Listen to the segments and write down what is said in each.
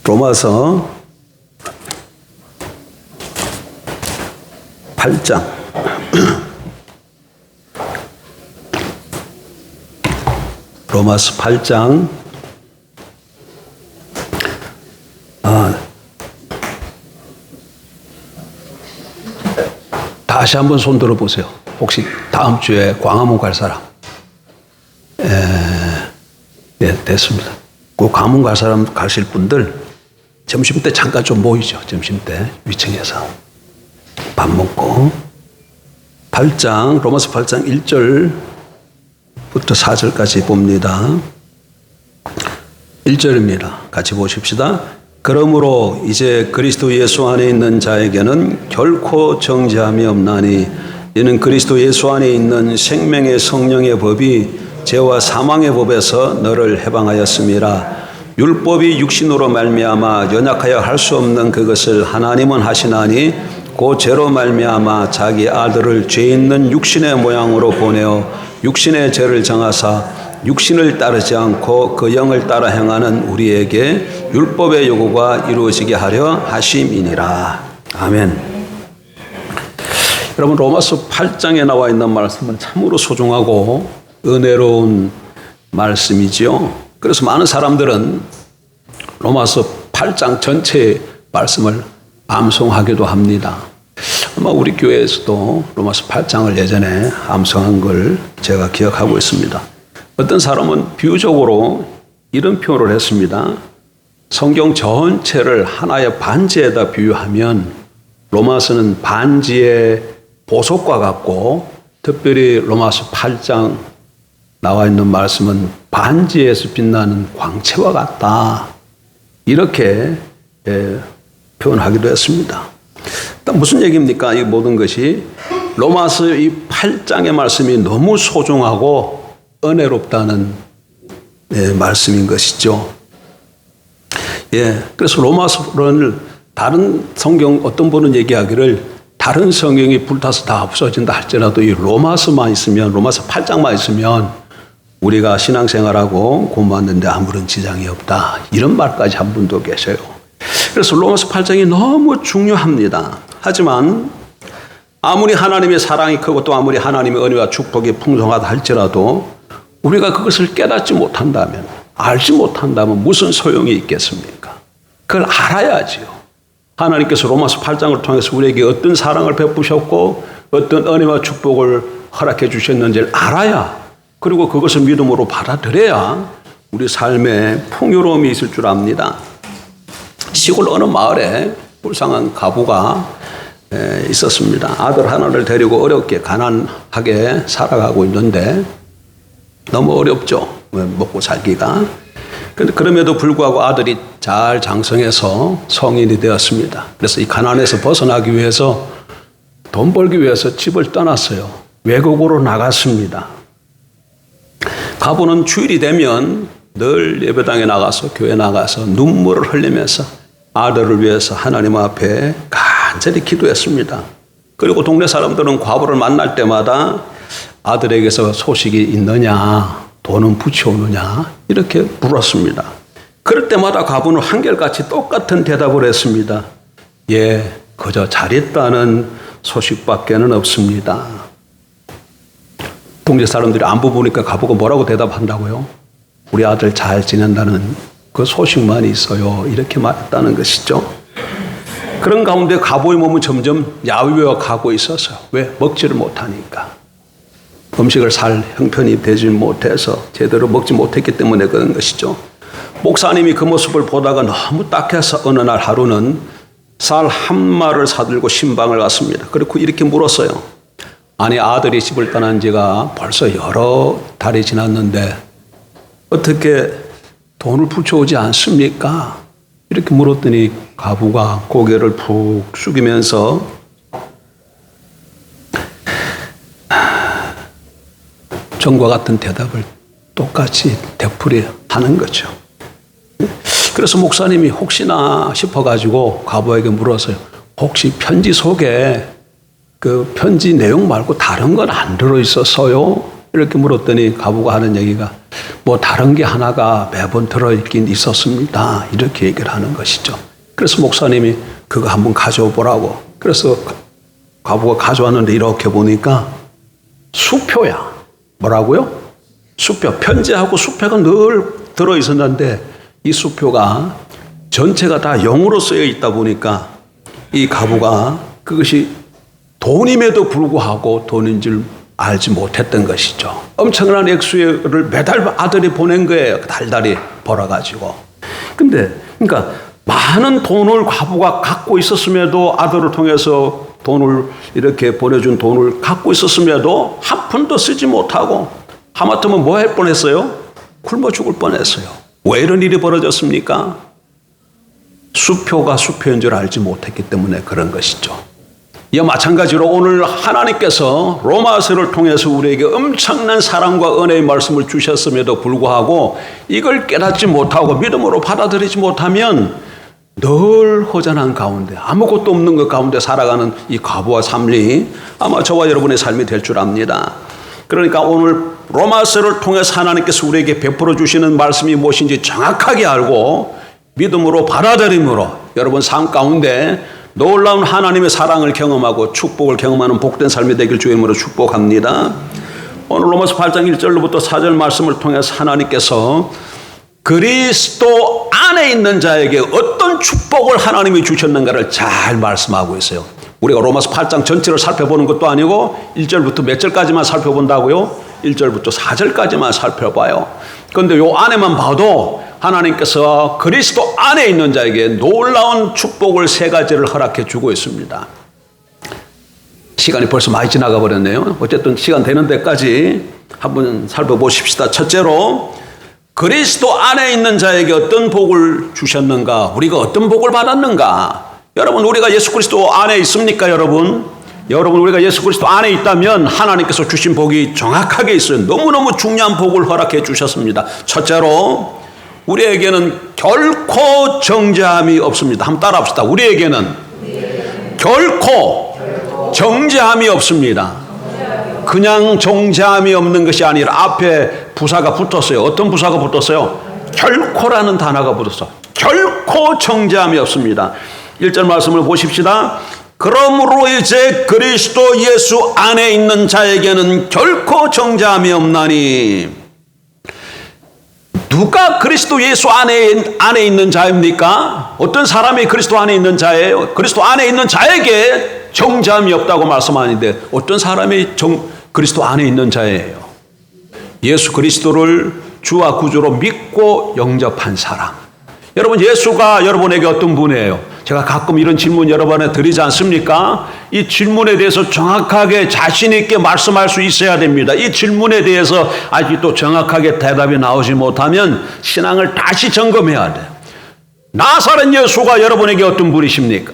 로마서 8장 로마서 8장 다시 한번 손 들어보세요. 혹시 다음 주에 광화문 갈 사람? 네, 됐습니다. 그 광화문 갈 사람 가실 분들 점심때 잠깐 좀 모이죠. 점심때 위층에서 밥 먹고. 8장 로마서 8장 1절부터 4절까지 봅니다. 1절입니다. 같이 보십시다. 그러므로 이제 그리스도 예수 안에 있는 자에게는 결코 정죄함이 없나니 이는 그리스도 예수 안에 있는 생명의 성령의 법이 죄와 사망의 법에서 너를 해방하였음이라. 율법이 육신으로 말미암아 연약하여 할 수 없는 그것을 하나님은 하시나니 그 죄로 말미암아 자기 아들을 죄 있는 육신의 모양으로 보내어 육신의 죄를 정하사 육신을 따르지 않고 그 영을 따라 행하는 우리에게 율법의 요구가 이루어지게 하려 하심이니라. 아멘. 여러분, 로마서 8장에 나와 있는 말씀은 참으로 소중하고 은혜로운 말씀이지요. 그래서 많은 사람들은 로마서 8장 전체의 말씀을 암송하기도 합니다. 아마 우리 교회에서도 로마서 8장을 예전에 암송한 걸 제가 기억하고 있습니다. 어떤 사람은 비유적으로 이런 표현을 했습니다. 성경 전체를 하나의 반지에다 비유하면 로마서는 반지의 보석과 같고, 특별히 로마서 8장 나와 있는 말씀은 반지에서 빛나는 광채와 같다. 이렇게 표현하기도 했습니다. 무슨 얘기입니까? 이 모든 것이 로마서 이 8장의 말씀이 너무 소중하고 은혜롭다는 말씀인 것이죠. 그래서 로마서를 다른 성경 어떤 분은 얘기하기를 다른 성경이 불타서 다 없어진다 할지라도 이 로마서만 있으면, 로마서 8장만 있으면 우리가 신앙생활하고 공부하는데 아무런 지장이 없다. 이런 말까지 한 분도 계셔요. 그래서 로마서 8장이 너무 중요합니다. 하지만 아무리 하나님의 사랑이 크고 또 아무리 하나님의 은혜와 축복이 풍성하다 할지라도 우리가 그것을 깨닫지 못한다면, 알지 못한다면 무슨 소용이 있겠습니까? 그걸 알아야지요. 하나님께서 로마서 8장을 통해서 우리에게 어떤 사랑을 베푸셨고 어떤 은혜와 축복을 허락해 주셨는지를 알아야, 그리고 그것을 믿음으로 받아들여야 우리 삶에 풍요로움이 있을 줄 압니다. 시골 어느 마을에 불쌍한 가부가 있었습니다. 아들 하나를 데리고 어렵게 가난하게 살아가고 있는데 너무 어렵죠. 먹고 살기가. 그런데 그럼에도 불구하고 아들이 잘 장성해서 성인이 되었습니다. 그래서 이 가난에서 벗어나기 위해서, 돈 벌기 위해서 집을 떠났어요. 외국으로 나갔습니다. 가부는 주일이 되면 늘 예배당에 나가서, 교회 나가서 눈물을 흘리면서 아들을 위해서 하나님 앞에 간절히 기도했습니다. 그리고 동네 사람들은 과부를 만날 때마다 아들에게서 소식이 있느냐, 돈은 붙여오느냐, 이렇게 물었습니다. 그럴 때마다 과부는 한결같이 똑같은 대답을 했습니다. 그저 잘했다는 소식밖에는 없습니다. 동네 사람들이 안부 보니까 과부가 뭐라고 대답한다고요? 우리 아들 잘 지낸다는 그 소식만 있어요. 이렇게 말했다는 것이죠. 그런 가운데 과부의 몸은 점점 야위어 가고 있었어요. 왜? 먹지를 못하니까. 음식을 살 형편이 되지 못해서 제대로 먹지 못했기 때문에 그런 것이죠. 목사님이 그 모습을 보다가 너무 딱해서 어느 날 하루는 쌀 한 마를 사들고 신방을 갔습니다. 그리고 이렇게 물었어요. 아니, 아들이 집을 떠난 지가 벌써 여러 달이 지났는데 어떻게 돈을 붙여오지 않습니까? 이렇게 물었더니 가부가 고개를 푹 숙이면서 전과 같은 대답을 똑같이 되풀이하는 거죠. 그래서 목사님이 혹시나 싶어가지고 가부에게 물었어요. 혹시 편지 속에 그 편지 내용 말고 다른 건 안 들어있었어요? 이렇게 물었더니 가부가 하는 얘기가 뭐 다른 게 하나가 매번 들어있긴 있었습니다. 이렇게 얘기를 하는 것이죠. 그래서 목사님이 그거 한번 가져와 보라고. 그래서 과부가 가져왔는데 이렇게 보니까 수표야. 뭐라고요? 수표. 편지하고 수표가 늘 들어있었는데 이 수표가 전체가 다 영어로 쓰여 있다 보니까 이 과부가 그것이 돈임에도 불구하고 돈인 줄 알지 못했던 것이죠. 엄청난 액수를 매달 아들이 보낸 거예요. 달달이 벌어가지고. 근데 그러니까 많은 돈을 과부가 갖고 있었음에도 아들을 통해서 돈을 이렇게 보내준 돈을 갖고 있었음에도 한 푼도 쓰지 못하고 하마터면 뭐 할 뻔했어요? 굶어 죽을 뻔했어요. 왜 이런 일이 벌어졌습니까? 수표가 수표인 줄 알지 못했기 때문에 그런 것이죠. 이와 마찬가지로 오늘 하나님께서 로마서를 통해서 우리에게 엄청난 사랑과 은혜의 말씀을 주셨음에도 불구하고 이걸 깨닫지 못하고 믿음으로 받아들이지 못하면 늘 허전한 가운데 아무것도 없는 것 가운데 살아가는 이 과부와 삼리 아마 저와 여러분의 삶이 될 줄 압니다. 그러니까 오늘 로마서를 통해서 하나님께서 우리에게 베풀어 주시는 말씀이 무엇인지 정확하게 알고 믿음으로 받아들임으로 여러분 삶 가운데 놀라운 하나님의 사랑을 경험하고 축복을 경험하는 복된 삶이 되길 주의 이름으로 축복합니다. 오늘 로마서 8장 1절로부터 4절 말씀을 통해서 하나님께서 그리스도 안에 있는 자에게 어떤 축복을 하나님이 주셨는가를 잘 말씀하고 있어요. 우리가 로마서 8장 전체를 살펴보는 것도 아니고 1절부터 몇 절까지만 살펴본다고요? 1절부터 4절까지만 살펴봐요. 그런데 요 안에만 봐도 하나님께서 그리스도 안에 있는 자에게 놀라운 축복을 세 가지를 허락해 주고 있습니다. 시간이 벌써 많이 지나가 버렸네요. 어쨌든 시간 되는 데까지 한번 살펴보십시다. 첫째로 그리스도 안에 있는 자에게 어떤 복을 주셨는가? 우리가 어떤 복을 받았는가? 여러분 우리가 예수 그리스도 안에 있습니까 여러분? 여러분 우리가 예수 그리스도 안에 있다면 하나님께서 주신 복이 정확하게 있어요. 너무너무 중요한 복을 허락해 주셨습니다. 첫째로 우리에게는 결코 정죄함이 없습니다. 한번 따라합시다. 우리에게는 결코 정죄함이 없습니다. 그냥 정죄함이 없는 것이 아니라 앞에 부사가 붙었어요. 어떤 부사가 붙었어요? 결코라는 단어가 붙었어. 결코 정죄함이 없습니다. 1절 말씀을 보십시다. 그러므로 이제 그리스도 예수 안에 있는 자에게는 결코 정죄함이 없나니. 누가 그리스도 예수 안에 있는 자입니까? 어떤 사람이 그리스도 안에 있는 자예요? 그리스도 안에 있는 자에게 정죄함이 없다고 말씀하는데 어떤 사람이 그리스도 안에 있는 자예요? 예수 그리스도를 주와 구주로 믿고 영접한 사람. 여러분 예수가 여러분에게 어떤 분이에요? 제가 가끔 이런 질문 여러분에 드리지 않습니까? 이 질문에 대해서 정확하게 자신 있게 말씀할 수 있어야 됩니다. 이 질문에 대해서 아직도 정확하게 대답이 나오지 못하면 신앙을 다시 점검해야 돼요. 나사렛 예수가 여러분에게 어떤 분이십니까?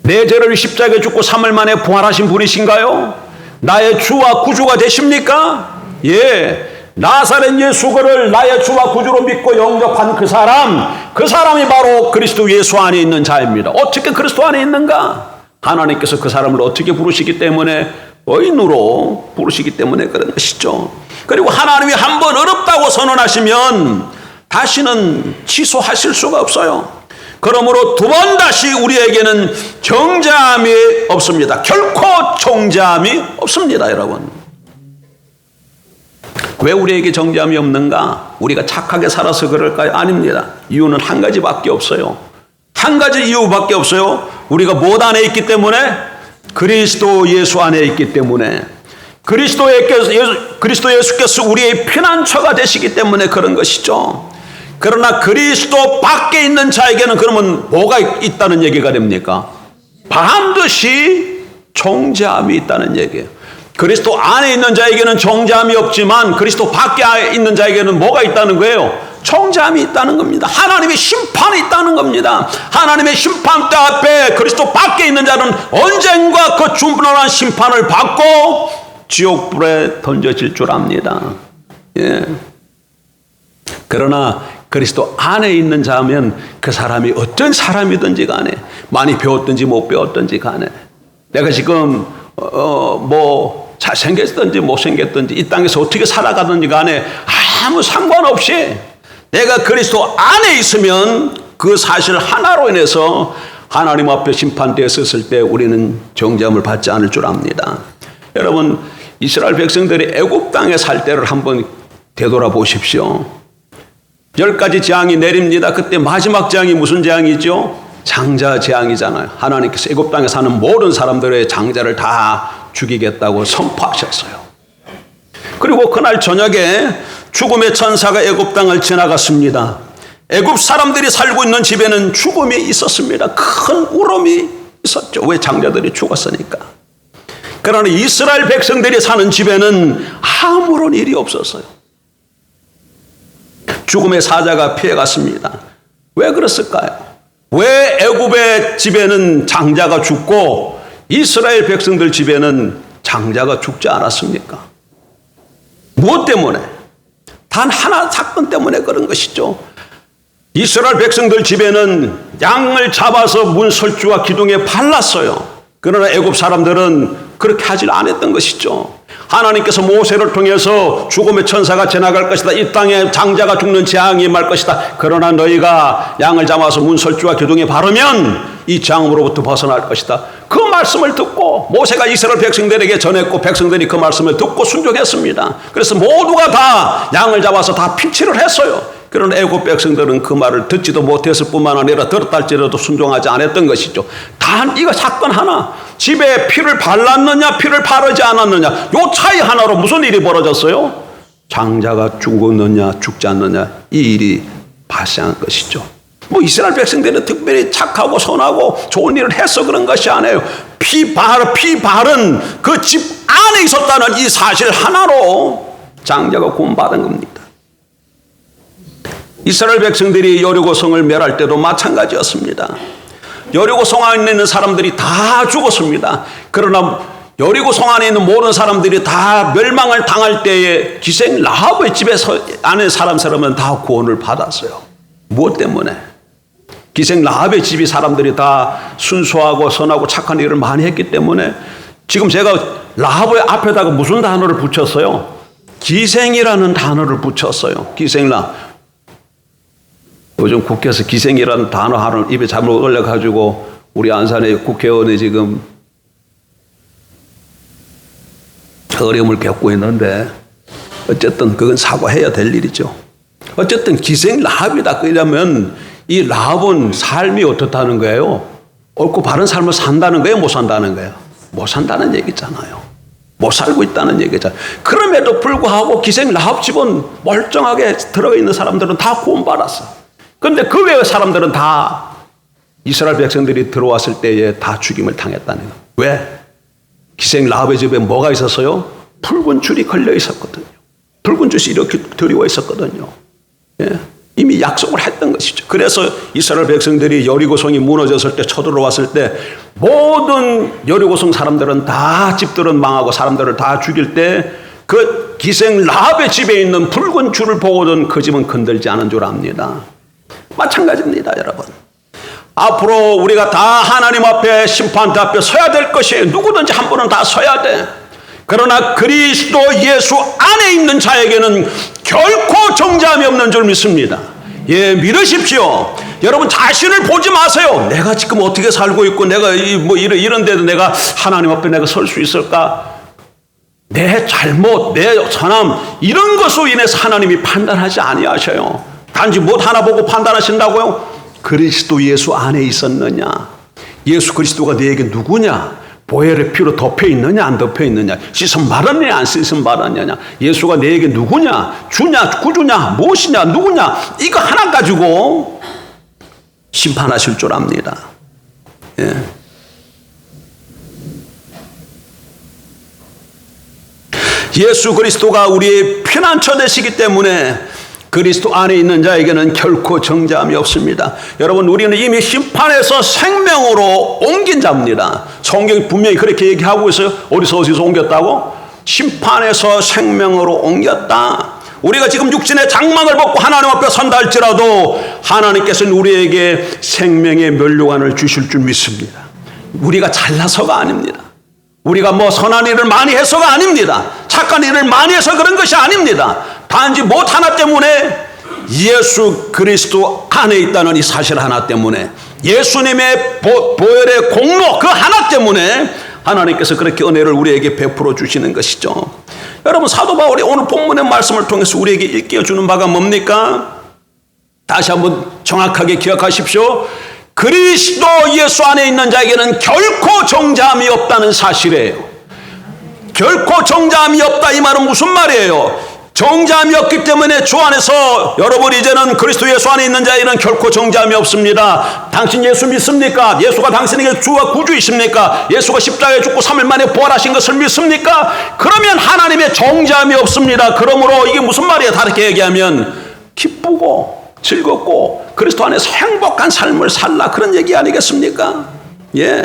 내 죄를 십자가에 죽고 3일 만에 부활하신 분이신가요? 나의 주와 구주가 되십니까? 예. 나사렛 예수를 나의 주와 구주로 믿고 영접한 그 사람이 바로 그리스도 예수 안에 있는 자입니다. 어떻게 그리스도 안에 있는가? 하나님께서 그 사람을 어떻게 부르시기 때문에 의인으로 부르시기 때문에 그런 것이죠. 그리고 하나님이 한번 어렵다고 선언하시면 다시는 취소하실 수가 없어요. 그러므로 두 번 다시 우리에게는 정죄함이 없습니다. 결코 정죄함이 없습니다, 여러분. 왜 우리에게 정죄함이 없는가? 우리가 착하게 살아서 그럴까요? 아닙니다. 이유는 한 가지밖에 없어요. 한 가지 이유밖에 없어요. 우리가 무엇 안에 있기 때문에? 그리스도 예수 안에 있기 때문에. 그리스도 예수께서 우리의 피난처가 되시기 때문에 그런 것이죠. 그러나 그리스도 밖에 있는 자에게는 그러면 뭐가 있다는 얘기가 됩니까? 반드시 정죄함이 있다는 얘기예요. 그리스도 안에 있는 자에게는 정죄함이 없지만 그리스도 밖에 있는 자에게는 뭐가 있다는 거예요? 정죄함이 있다는 겁니다. 하나님의 심판이 있다는 겁니다. 하나님의 심판대 앞에 그리스도 밖에 있는 자는 언젠가 그 준분한 심판을 받고 지옥불에 던져질 줄 압니다. 예. 그러나 그리스도 안에 있는 자면 그 사람이 어떤 사람이든지 간에 많이 배웠든지 못 배웠든지 간에 내가 지금 잘생겼든지 못생겼든지 이 땅에서 어떻게 살아가든지 간에 아무 상관없이 내가 그리스도 안에 있으면 그 사실 하나로 인해서 하나님 앞에 심판되었을 때 우리는 정죄함을 받지 않을 줄 압니다. 여러분, 이스라엘 백성들이 애굽 땅에 살 때를 한번 되돌아보십시오. 10가지 재앙이 내립니다. 그때 마지막 재앙이 무슨 재앙이죠? 장자 재앙이잖아요. 하나님께서 애굽 땅에 사는 모든 사람들의 장자를 다 죽이겠다고 선포하셨어요. 그리고 그날 저녁에 죽음의 천사가 애굽 땅을 지나갔습니다. 애굽 사람들이 살고 있는 집에는 죽음이 있었습니다. 큰 울음이 있었죠. 왜? 장자들이 죽었으니까. 그러나 이스라엘 백성들이 사는 집에는 아무런 일이 없었어요. 죽음의 사자가 피해갔습니다. 왜 그랬을까요? 왜 애굽의 집에는 장자가 죽고 이스라엘 백성들 집에는 장자가 죽지 않았습니까? 무엇 때문에? 단 하나 사건 때문에 그런 것이죠. 이스라엘 백성들 집에는 양을 잡아서 문설주와 기둥에 발랐어요. 그러나 애굽 사람들은 그렇게 하질 않았던 것이죠. 하나님께서 모세를 통해서 죽음의 천사가 지나갈 것이다. 이 땅에 장자가 죽는 재앙이 임할 것이다. 그러나 너희가 양을 잡아서 문설주와 기둥에 바르면 이 재앙으로부터 벗어날 것이다. 그 말씀을 듣고 모세가 이스라엘 백성들에게 전했고 백성들이 그 말씀을 듣고 순종했습니다. 그래서 모두가 다 양을 잡아서 다 피치를 했어요. 그런 애굽 백성들은 그 말을 듣지도 못했을 뿐만 아니라 들었다 할지라도 순종하지 않았던 것이죠. 단 이거 사건 하나, 집에 피를 발랐느냐 피를 바르지 않았느냐, 요 차이 하나로 무슨 일이 벌어졌어요? 장자가 죽었느냐 죽지 않느냐, 이 일이 발생한 것이죠. 뭐 이스라엘 백성들은 특별히 착하고 선하고 좋은 일을 해서 그런 것이 아니에요. 피 바른 그 집 안에 있었다는 이 사실 하나로 장자가 구원받은 겁니다. 이스라엘 백성들이 여리고성을 멸할 때도 마찬가지였습니다. 여리고성 안에 있는 사람들이 다 죽었습니다. 그러나 여리고성 안에 있는 모든 사람들이 다 멸망을 당할 때에 기생 라합의 집에서 안에 사람은 다 구원을 받았어요. 무엇 때문에? 기생 라합의 집이 사람들이 다 순수하고 선하고 착한 일을 많이 했기 때문에. 지금 제가 라합의 앞에다가 무슨 단어를 붙였어요? 기생이라는 단어를 붙였어요. 기생라. 요즘 국회에서 기생이라는 단어 하나 입에 잘못 올려가지고 우리 안산의 국회의원이 지금 어려움을 겪고 있는데, 어쨌든 그건 사과해야 될 일이죠. 어쨌든 기생 라합이다. 그러면 이 라합은 삶이 어떻다는 거예요? 옳고 바른 삶을 산다는 거예요? 못 산다는 거예요? 못 산다는 얘기잖아요. 못 살고 있다는 얘기잖아요. 그럼에도 불구하고 기생 라합 집은 멀쩡하게 들어가 있는 사람들은 다 구원받았어. 그런데 그 외의 사람들은 다 이스라엘 백성들이 들어왔을 때에 다 죽임을 당했다는 거예요. 왜? 기생 라합의 집에 뭐가 있었어요? 붉은 줄이 걸려 있었거든요. 붉은 줄이 이렇게 드리워 있었거든요. 예? 이미 약속을 했던 것이죠. 그래서 이스라엘 백성들이 여리고성이 무너졌을 때, 쳐들어왔을 때 모든 여리고성 사람들은 다, 집들은 망하고 사람들을 다 죽일 때 그 기생 라합의 집에 있는 붉은 줄을 보고는 그 집은 건들지 않은 줄 압니다. 마찬가지입니다, 여러분. 앞으로 우리가 다 하나님 앞에, 심판대 앞에 서야 될 것이에요. 누구든지 한 분은 다 서야 돼. 그러나 그리스도 예수 안에 있는 자에게는 결코 정죄함이 없는 줄 믿습니다. 예, 믿으십시오. 여러분 자신을 보지 마세요. 내가 지금 어떻게 살고 있고 내가 뭐 이런데도 내가 하나님 앞에 내가 설 수 있을까? 내 잘못, 내 선함, 이런 것으로 인해서 하나님이 판단하지 아니하셔요. 단지 못 하나 보고 판단하신다고요? 그리스도 예수 안에 있었느냐? 예수 그리스도가 너에게 누구냐? 보혈의 피로 덮여 있느냐 안 덮여 있느냐? 씻음 받았느냐 안 씻음 받았느냐? 예수가 너에게 누구냐? 주냐 구주냐 무엇이냐 누구냐? 이거 하나 가지고 심판하실 줄 압니다. 예. 예수 그리스도가 우리의 피난처 되시기 때문에 그리스도 안에 있는 자에게는 결코 정죄함이 없습니다. 여러분, 우리는 이미 심판에서 생명으로 옮긴 자입니다. 성경이 분명히 그렇게 얘기하고 있어요. 어디서 옮겼다고? 심판에서 생명으로 옮겼다. 우리가 지금 육신의 장막을 벗고 하나님 앞에 선다 할지라도 하나님께서는 우리에게 생명의 면류관을 주실 줄 믿습니다. 우리가 잘나서가 아닙니다. 우리가 뭐 선한 일을 많이 해서가 아닙니다. 착한 일을 많이 해서 그런 것이 아닙니다. 단지 못 하나 때문에, 예수 그리스도 안에 있다는 이 사실 하나 때문에, 예수님의 보혈의 공로 그 하나 때문에 하나님께서 그렇게 은혜를 우리에게 베풀어 주시는 것이죠. 여러분, 사도 바울이 오늘 본문의 말씀을 통해서 우리에게 일깨워주는 바가 뭡니까? 다시 한번 정확하게 기억하십시오. 그리스도 예수 안에 있는 자에게는 결코 정죄함이 없다는 사실이에요. 결코 정죄함이 없다, 이 말은 무슨 말이에요? 정죄함이 없기 때문에 주 안에서 여러분 이제는 그리스도 예수 안에 있는 자에게는 결코 정죄함이 없습니다. 당신 예수 믿습니까? 예수가 당신에게 주와 구주이십니까? 예수가 십자가에 죽고 3일 만에 부활하신 것을 믿습니까? 그러면 하나님의 정죄함이 없습니다. 그러므로 이게 무슨 말이에요? 다르게 얘기하면 기쁘고 즐겁고 그리스도 안에서 행복한 삶을 살라, 그런 얘기 아니겠습니까? 예.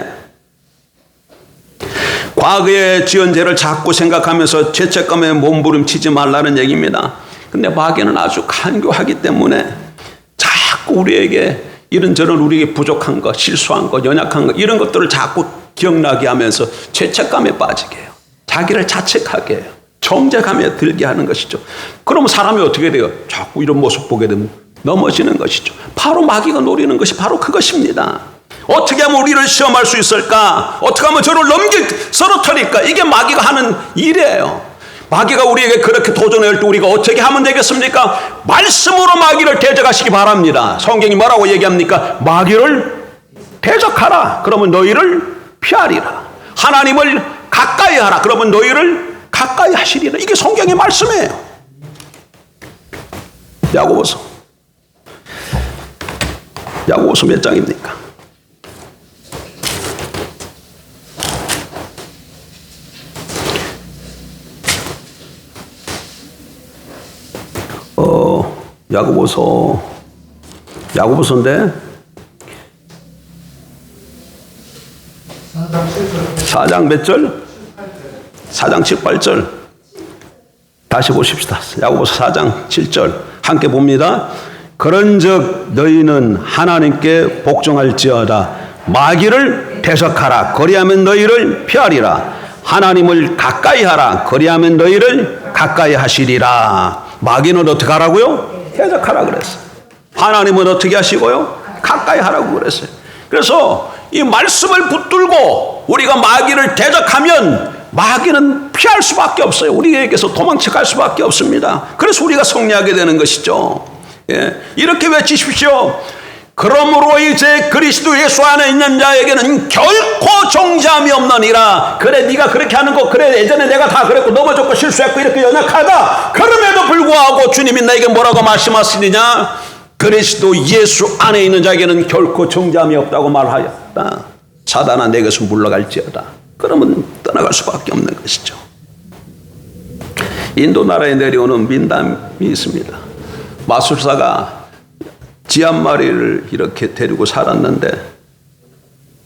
과거의 지은 죄를 자꾸 생각하면서 죄책감에 몸부림치지 말라는 얘기입니다. 근데 마귀는 아주 간교하기 때문에 자꾸 우리에게 이런저런 우리에게 부족한 것, 실수한 것, 연약한 것, 이런 것들을 자꾸 기억나게 하면서 죄책감에 빠지게 해요. 자기를 자책하게 해요. 정죄감에 들게 하는 것이죠. 그러면 사람이 어떻게 돼요? 자꾸 이런 모습 보게 되면 넘어지는 것이죠. 바로 마귀가 노리는 것이 바로 그것입니다. 어떻게 하면 우리를 시험할 수 있을까? 어떻게 하면 저를 쓰러뜨릴까? 이게 마귀가 하는 일이에요. 마귀가 우리에게 그렇게 도전할 때 우리가 어떻게 하면 되겠습니까? 말씀으로 마귀를 대적하시기 바랍니다. 성경이 뭐라고 얘기합니까? 마귀를 대적하라. 그러면 너희를 피하리라. 하나님을 가까이 하라. 그러면 너희를 가까이 하시리라. 이게 성경의 말씀이에요. 야고보서 몇 장입니까? 야고보서인데 4장 몇 절? 4장 7, 8절. 다시 보십시다. 야고보서 4장 7절 함께 봅니다. 그런즉 너희는 하나님께 복종할지어다. 마귀를 대적하라. 그리하면 너희를 피하리라. 하나님을 가까이 하라. 그리하면 너희를 가까이 하시리라. 마귀는 어떻게 하라고요? 대적하라 그랬어요. 하나님은 어떻게 하시고요? 가까이 하라고 그랬어요. 그래서 이 말씀을 붙들고 우리가 마귀를 대적하면 마귀는 피할 수밖에 없어요. 우리에게서 도망쳐갈 수밖에 없습니다. 그래서 우리가 승리하게 되는 것이죠. 예. 이렇게 외치십시오. 그러므로 이제 그리스도 예수 안에 있는 자에게는 결코 정죄함이 없느니라. 그래, 네가 그렇게 하는 거, 그래, 예전에 내가 다 그랬고 넘어졌고 실수했고 이렇게 연약하다. 그럼에도 불구하고 주님이 나에게 뭐라고 말씀하시느냐? 그리스도 예수 안에 있는 자에게는 결코 정죄함이 없다고 말하였다. 사단아, 내게서 물러갈지어다. 그러면 떠나갈 수밖에 없는 것이죠. 인도 나라에 내려오는 민담이 있습니다. 마술사가 쥐 한 마리를 이렇게 데리고 살았는데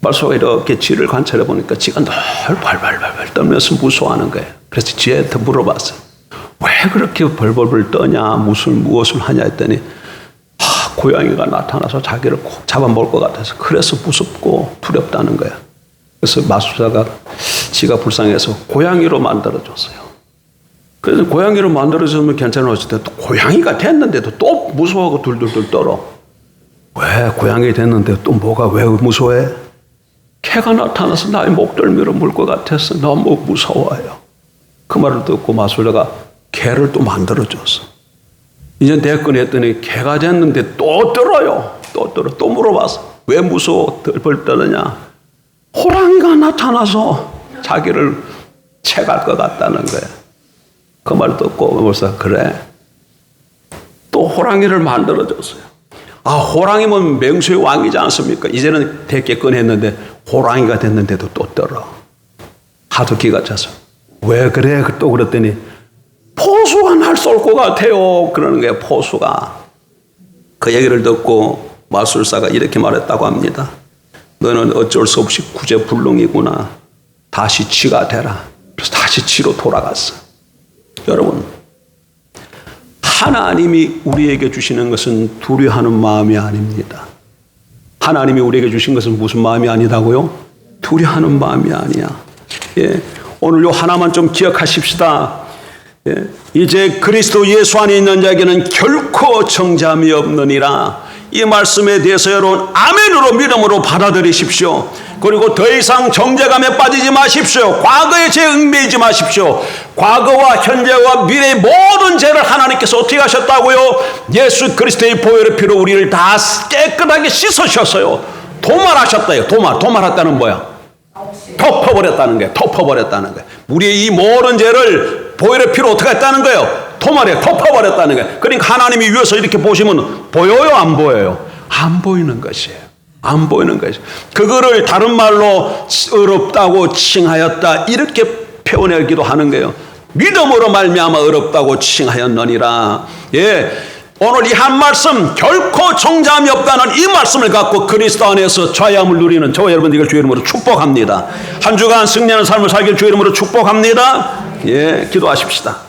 마술사가 이렇게 쥐를 관찰해 보니까 쥐가 늘 발발발발 떨면서 무서워하는 거예요. 그래서 쥐한테 물어봤어요. 왜 그렇게 벌벌벌 떠냐, 무엇을 하냐 했더니 고양이가 나타나서 자기를 꼭 잡아먹을 것 같아서 그래서 무섭고 두렵다는 거야. 그래서 마술사가 지가 불쌍해서 고양이로 만들어줬어요. 그래서 고양이로 만들어주면 괜찮았을 때 또 고양이가 됐는데도 또 무서워하고 둘둘둘 떨어. 왜 고양이 됐는데 또 뭐가 왜 무서워해? 개가 나타나서 나의 목덜미로 물 것 같아서 너무 무서워요. 그 말을 듣고 마술사가 개를 또 만들어줬어. 이제 됐거니 했더니 개가 됐는데 또 떨어요. 또 물어봤어. 왜 무서워? 벌벌 떠느냐? 호랑이가 나타나서 자기를 채갈 것 같다는 거야. 그 말 듣고 벌써 그래. 또 호랑이를 만들어줬어요. 호랑이면 맹수의 왕이지 않습니까? 이제는 대개권했는데 호랑이가 됐는데도 또 떨어. 하도 기가 차서. 왜 그래? 또 그랬더니 포수가 날 쏠 것 같아요. 그러는 거예요. 포수가. 그 얘기를 듣고 마술사가 이렇게 말했다고 합니다. 너는 어쩔 수 없이 구제불능이구나. 다시 쥐가 되라. 그래서 다시 쥐로 돌아갔어. 여러분, 하나님이 우리에게 주시는 것은 두려워하는 마음이 아닙니다. 하나님이 우리에게 주신 것은 무슨 마음이 아니다고요? 두려워하는 마음이 아니야. 예, 오늘 요 하나만 좀 기억하십시다. 예, 이제 그리스도 예수 안에 있는 자에게는 결코 정죄함이 없느니라. 이 말씀에 대해서 여러분 아멘으로 믿음으로 받아들이십시오. 그리고 더 이상 정죄감에 빠지지 마십시오. 과거의 죄에 얽매이지 마십시오. 과거와 현재와 미래의 모든 죄를 하나님께서 어떻게 하셨다고요? 예수 그리스도의 보혈의 피로 우리를 다 깨끗하게 씻으셨어요. 도말하셨다요. 도말했다는 뭐야? 덮어버렸다는 거예요. 덮어버렸다는 거예요. 우리의 이 모든 죄를 보혈의 피로 어떻게 했다는 거예요? 도말에 덮어버렸다는 거예요. 그러니까 하나님이 위에서 이렇게 보시면 보여요? 안 보여요? 안 보이는 것이에요. 안 보이는 것이에요. 그거를 다른 말로 어렵다고 칭하였다 이렇게 표현하기도 하는 거예요. 믿음으로 말미암아 어렵다고 칭하였느니라. 예, 오늘 이 한 말씀 결코 정죄함이 없다는 이 말씀을 갖고 그리스도 안에서 자유함을 누리는 저와 여러분들 주의 이름으로 축복합니다. 한 주간 승리하는 삶을 살길 주의 이름으로 축복합니다. 예, 기도하십시다.